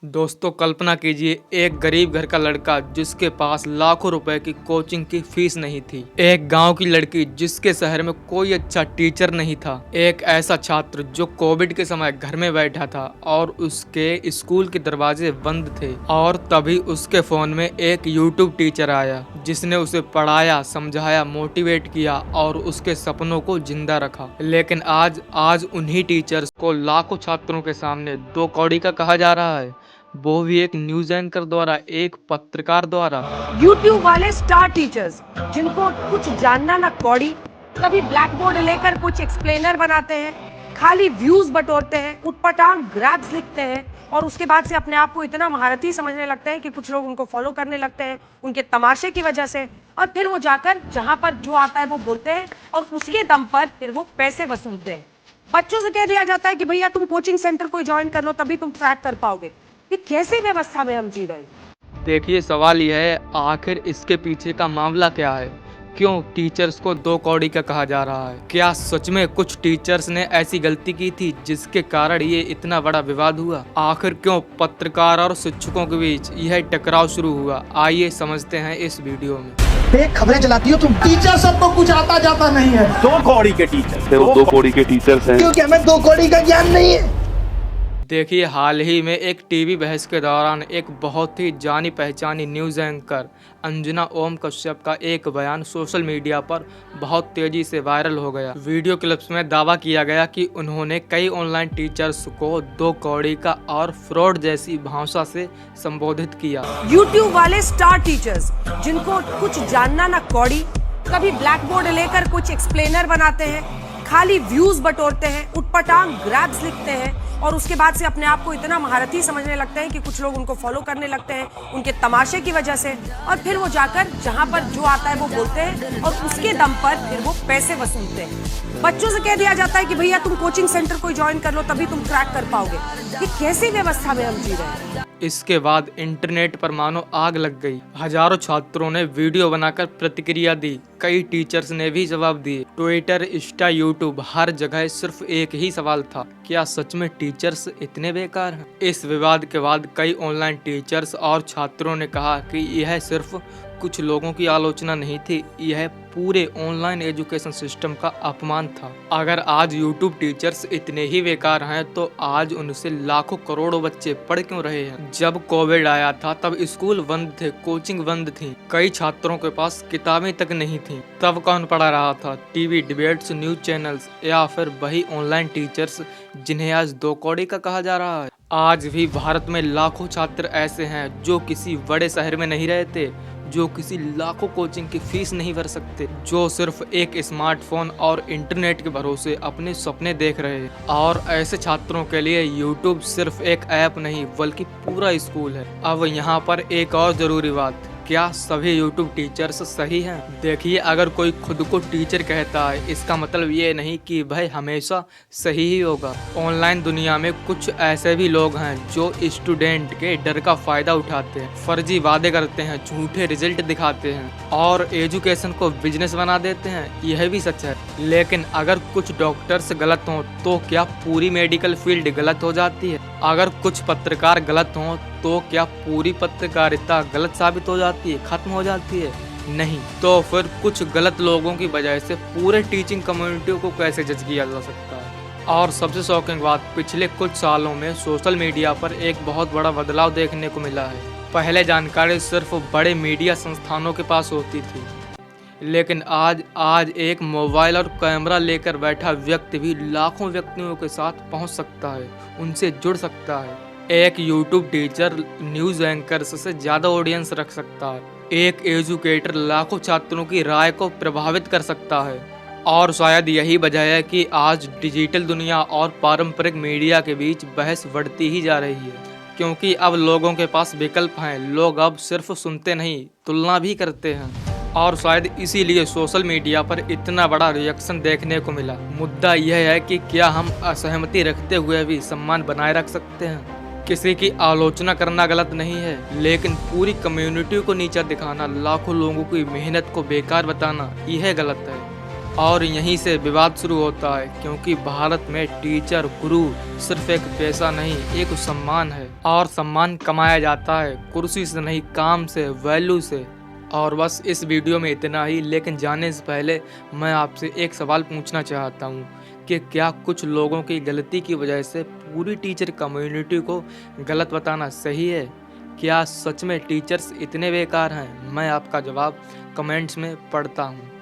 दोस्तों कल्पना कीजिए एक गरीब घर का लड़का जिसके पास लाखों रुपए की कोचिंग की फीस नहीं थी। एक गांव की लड़की जिसके शहर में कोई अच्छा टीचर नहीं था। एक ऐसा छात्र जो कोविड के समय घर में बैठा था और उसके स्कूल के दरवाजे बंद थे। और तभी उसके फोन में एक यूट्यूब टीचर आया जिसने उसे पढ़ाया, समझाया, मोटिवेट किया और उसके सपनों को जिंदा रखा। लेकिन आज उन्हीं टीचर्स को लाखों छात्रों के सामने दो कौड़ी का कहा जा रहा है, वो भी एक न्यूज एंकर द्वारा, एक पत्रकार द्वारा। यूट्यूब वाले स्टार टीचर्स जिनको कुछ जानना ना कौड़ी, कभी ब्लैक बोर्ड लेकर कुछ एक्सप्लेनर बनाते हैं, खाली व्यूज बटोरते हैं, उटपटांग ग्रैब्स लिखते हैं और उसके बाद से अपने आप को इतना महारथी समझने लगते हैं कि कुछ लोग उनको फॉलो करने लगते हैं उनके तमाशे की वजह से। और फिर वो जाकर जहां पर जो आता है वो बोलते हैं और उसके दम पर फिर वो पैसे वसूलते हैं। बच्चों से कह दिया जाता है कि भैया तुम कोचिंग सेंटर कोई ज्वाइन कर लो तभी तुम क्रैक कर पाओगे। ये कैसी व्यवस्था में हम जी रहे हैं? देखिए सवाल यह है, आखिर इसके पीछे का मामला क्या है? क्यों टीचर्स को दो कौड़ी का कहा जा रहा है? क्या सच में कुछ टीचर्स ने ऐसी गलती की थी जिसके कारण ये इतना बड़ा विवाद हुआ? आखिर क्यों पत्रकार और शिक्षकों के बीच यह टकराव शुरू हुआ? आइए समझते हैं इस वीडियो में। फेक खबरें चलाती हो तुम। टीचर सबको कुछ आता जाता नहीं है। दो कौड़ी के टीचर, वो दो कौड़ी के टीचर्स हैं क्योंकि हमें दो कौड़ी का ज्ञान नहीं है। देखिए हाल ही में एक टीवी बहस के दौरान एक बहुत ही जानी पहचानी न्यूज़ एंकर अंजना ओम कश्यप का एक बयान सोशल मीडिया पर बहुत तेजी से वायरल हो गया। वीडियो क्लिप्स में दावा किया गया कि उन्होंने कई ऑनलाइन टीचर्स को दो कौड़ी का और फ्रॉड जैसी भाषा से संबोधित किया। यूट्यूब वाले स्टार टीचर्स जिनको कुछ जानना ना कौड़ी, कभी ब्लैक बोर्ड लेकर कुछ एक्सप्लेनर बनाते हैं, खाली व्यूज बटोरते हैं, उटपटांग ग्रैब्स लिखते हैं और उसके बाद से अपने आप को इतना महारथी समझने लगते हैं कि कुछ लोग उनको फॉलो करने लगते हैं उनके तमाशे की वजह से। और फिर वो जाकर जहां पर जो आता है वो बोलते हैं और उसके दम पर फिर वो पैसे वसूलते हैं। बच्चों से कह दिया जाता है कि भैया तुम कोचिंग सेंटर कोई ज्वाइन कर लो तभी तुम क्रैक कर पाओगे। ये कैसी व्यवस्था में हम जी रहे हैं? इसके बाद इंटरनेट पर मानो आग लग गई। हजारों छात्रों ने वीडियो बनाकर प्रतिक्रिया दी, कई टीचर्स ने भी जवाब दिए। ट्विटर, इंस्टा, यूट्यूब, हर जगह सिर्फ एक ही सवाल था, क्या सच में टीचर्स इतने बेकार हैं? इस विवाद के बाद कई ऑनलाइन टीचर्स और छात्रों ने कहा कि यह सिर्फ कुछ लोगों की आलोचना नहीं थी, यह पूरे ऑनलाइन एजुकेशन सिस्टम का अपमान था। अगर आज यूट्यूब टीचर्स इतने ही बेकार हैं तो आज उनसे लाखों करोड़ों बच्चे पढ़ क्यों रहे हैं? जब कोविड आया था तब स्कूल बंद थे, कोचिंग बंद थी, कई छात्रों के पास किताबें तक नहीं थी। तब कौन पढ़ा रहा था? टीवी डिबेट्स, न्यूज चैनल्स या फिर वही ऑनलाइन टीचर्स जिन्हें आज दो कौड़ी का कहा जा रहा है? आज भी भारत में लाखों छात्र ऐसे हैं जो किसी बड़े शहर में नहीं रहते, जो किसी लाखों कोचिंग की फीस नहीं भर सकते, जो सिर्फ एक स्मार्टफोन और इंटरनेट के भरोसे अपने सपने देख रहे हैं। और ऐसे छात्रों के लिए यूट्यूब सिर्फ एक ऐप नहीं बल्कि पूरा स्कूल है। अब यहाँ पर एक और जरूरी बात, क्या सभी यूट्यूब टीचर्स सही हैं? देखिए, अगर कोई खुद को टीचर कहता है इसका मतलब ये नहीं कि वह हमेशा सही ही होगा। ऑनलाइन दुनिया में कुछ ऐसे भी लोग हैं जो स्टूडेंट के डर का फायदा उठाते हैं, फर्जी वादे करते हैं, झूठे रिजल्ट दिखाते हैं और एजुकेशन को बिजनेस बना देते हैं। यह भी सच है। लेकिन अगर कुछ डॉक्टर्स गलत हों तो क्या पूरी मेडिकल फील्ड गलत हो जाती है? अगर कुछ पत्रकार गलत हों तो क्या पूरी पत्रकारिता गलत साबित हो जाती है, खत्म हो जाती है? नहीं। तो फिर कुछ गलत लोगों की वजह से पूरे टीचिंग कम्युनिटी को कैसे जज किया जा सकता है? और सबसे शॉकिंग बात, पिछले कुछ सालों में सोशल मीडिया पर एक बहुत बड़ा बदलाव देखने को मिला है। पहले जानकारी सिर्फ बड़े मीडिया संस्थानों के पास होती थी, लेकिन आज एक मोबाइल और कैमरा लेकर बैठा व्यक्ति भी लाखों व्यक्तियों के साथ पहुंच सकता है, उनसे जुड़ सकता है। एक यूट्यूब टीचर न्यूज़ एंकर्स से ज़्यादा ऑडियंस रख सकता है। एक एजुकेटर लाखों छात्रों की राय को प्रभावित कर सकता है। और शायद यही वजह है कि आज डिजिटल दुनिया और पारंपरिक मीडिया के बीच बहस बढ़ती ही जा रही है, क्योंकि अब लोगों के पास विकल्प हैं। लोग अब सिर्फ सुनते नहीं, तुलना भी करते हैं। और शायद इसीलिए सोशल मीडिया पर इतना बड़ा रिएक्शन देखने को मिला। मुद्दा यह है कि क्या हम असहमति रखते हुए भी सम्मान बनाए रख सकते हैं? किसी की आलोचना करना गलत नहीं है, लेकिन पूरी कम्युनिटी को नीचा दिखाना, लाखों लोगों की मेहनत को बेकार बताना, यह गलत है। और यहीं से विवाद शुरू होता है, क्योंकि भारत में टीचर गुरु सिर्फ एक पेशा नहीं, एक सम्मान है। और सम्मान कमाया जाता है कुर्सी से नहीं, काम से, वैल्यू से। और बस इस वीडियो में इतना ही। लेकिन जाने से पहले मैं आपसे एक सवाल पूछना चाहता हूँ कि क्या कुछ लोगों की गलती की वजह से पूरी टीचर कम्युनिटी को गलत बताना सही है? क्या सच में टीचर्स इतने बेकार हैं? मैं आपका जवाब कमेंट्स में पढ़ता हूँ।